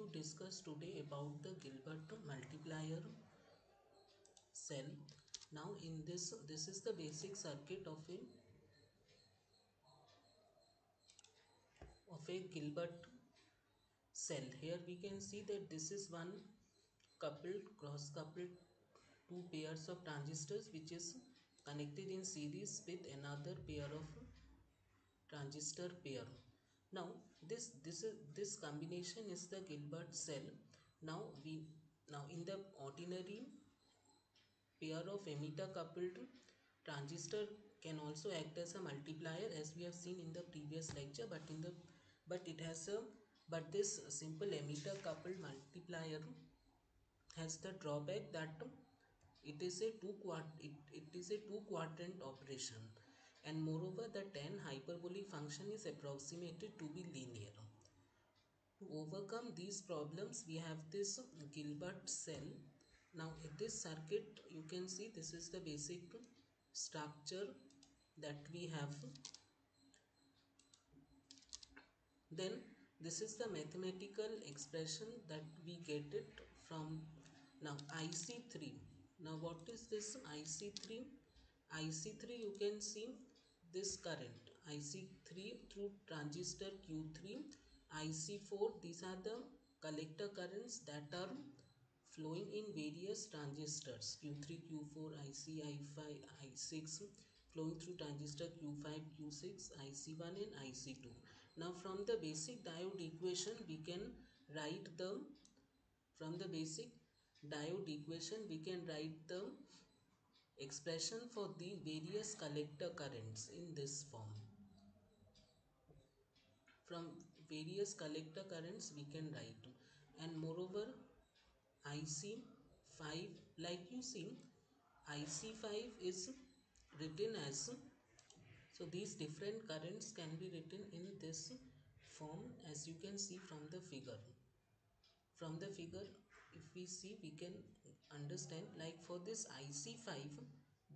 to discuss today about the Gilbert multiplier cell. Now in this is the basic circuit of a Gilbert cell. Here we can see that this is one coupled cross coupled two pairs of transistors which is connected in series with another pair of transistor pair. Now this combination is the Gilbert cell. Now in the ordinary pair of emitter coupled transistor can also act as a multiplier, as we have seen in the previous lecture, but this simple emitter coupled multiplier has the drawback that it is a two quadrant operation, and moreover the tan hyperbolic function is approximated to be linear. To overcome these problems, we have this Gilbert cell. Now in this circuit you can see this is the basic structure that we have. Then this is the mathematical expression that we get it from. Now IC3. Now what is this IC3? IC3, you can see this current IC3 through transistor Q3, IC4, these are the collector currents that are flowing in various transistors Q3, Q4, IC, I5, I6, flowing through transistor Q5, Q6, IC1 and IC2. Now from the basic diode equation we can write the expression for the various collector currents in this form. From various collector currents we can write, and moreover IC5, like you see, IC5 is written as, so these different currents can be written in this form, as you can see from the figure. From the figure, if we see, we can understand, like for this IC5,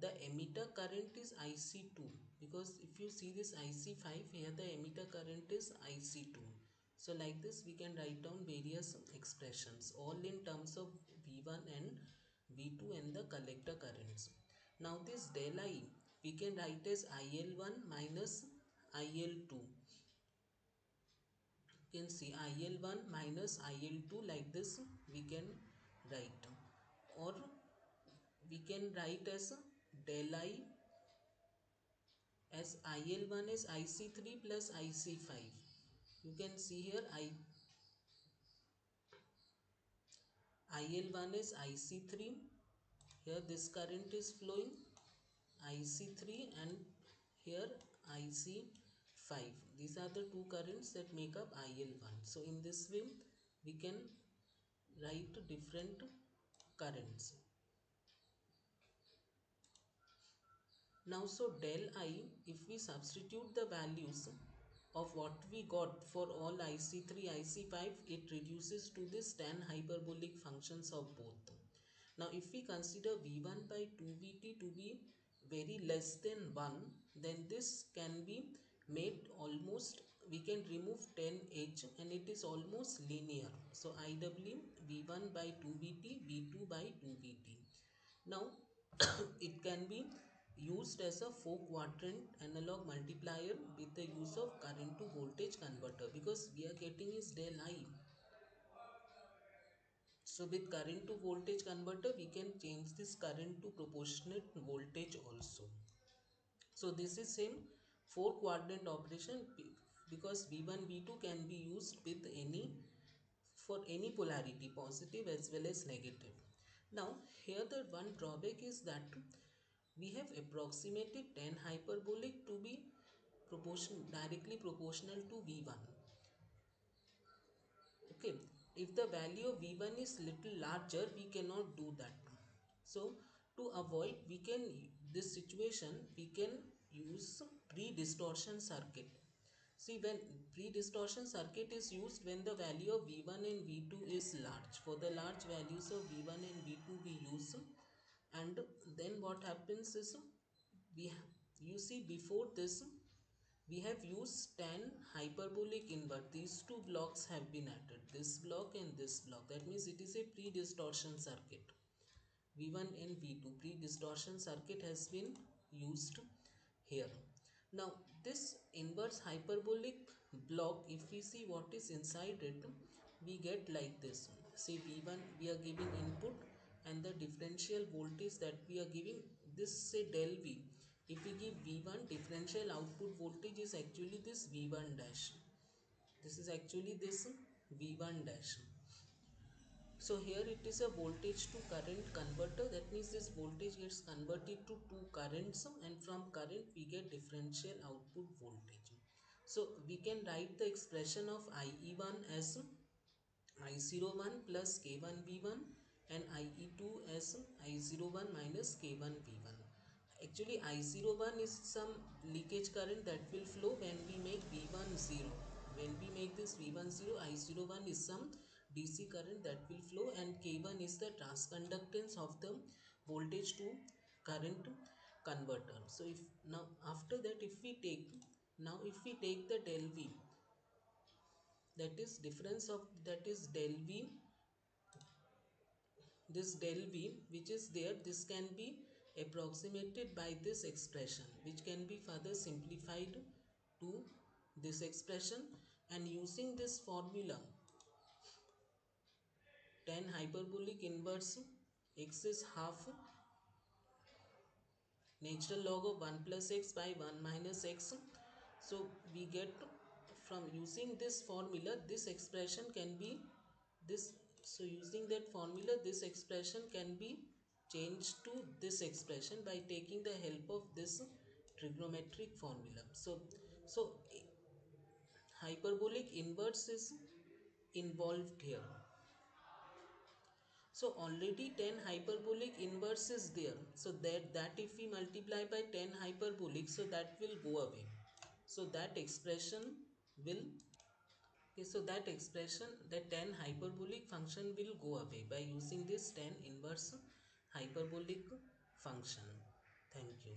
the emitter current is IC2, because if you see this IC5 here, the emitter current is IC2. So like this we can write down various expressions all in terms of V1 and V2 and the collector currents. Now this del I we can write as IL1 minus IL2. You can see IL1 minus IL2, like this we can write, or we can write as del I as IL1 is IC3 plus IC5. You can see here IL1 is IC3, here this current is flowing IC3, and here IC5. These are the two currents that make up IL1. So in this way we can write different currents. Now so del I, if we substitute the values of what we got for all IC3, IC5, it reduces to this tan hyperbolic functions of both. Now if we consider V1 by 2Vt to be very less than 1, then this can be made almost, we can remove 10H and it is almost linear. So IW V1 by 2Vt, V2 by 2Vt. Now it can be used as a 4-quadrant analog multiplier with the use of current to voltage converter, because we are getting is del I. So with current to voltage converter we can change this current to proportionate voltage also. So this is same 4-quadrant operation, because V1 V2 can be used with for any polarity, positive as well as negative. Now here the one drawback is that we have approximated tan hyperbolic to be directly proportional to V1. Okay, if the value of V1 is little larger, we cannot do that. So to avoid this situation, we can use pre-distortion circuit. See, when pre-distortion circuit is used when the value of V1 and V2 is large. For the large values of V1 and V2 we use, and then what happens is, you see before this We have used tan hyperbolic invert. These two blocks have been added, this block and this block. That means it is a pre-distortion circuit. V1 and V2 pre-distortion circuit has been used here. Now this inverse hyperbolic block, if we see what is inside it, we get like this. Say V1 we are giving input and the differential voltage that we are giving, this say del V. If we give V1, differential output voltage is actually this V1 dash. This is actually this V1 dash. So here it is a voltage to current converter. That means this voltage gets converted to two currents, and from current we get differential output voltage. So we can write the expression of IE1 as I01 plus K1V1 and IE2 as I01 minus K1V1. Actually I01 is some leakage current that will flow when we make V1 0. When we make this V1 0, I01 is some DC current that will flow, and K1 is the transconductance of the voltage to current converter. So if now after that if we take the del V, that is difference of, that is del V, this del V which is there, this can be approximated by this expression, which can be further simplified to this expression. And using this formula, tan hyperbolic inverse x is half natural log of 1 plus x by 1 minus x. So we get, from using this formula, this expression can be this. So using that formula, this expression can be changed to this expression by taking the help of this trigonometric formula. So hyperbolic inverse is involved here. So already tan hyperbolic inverse is there. So that if we multiply by tan hyperbolic, so that will go away. So that expression will, okay, so that expression, that tan hyperbolic function will go away by using this tan inverse hyperbolic function. Thank you.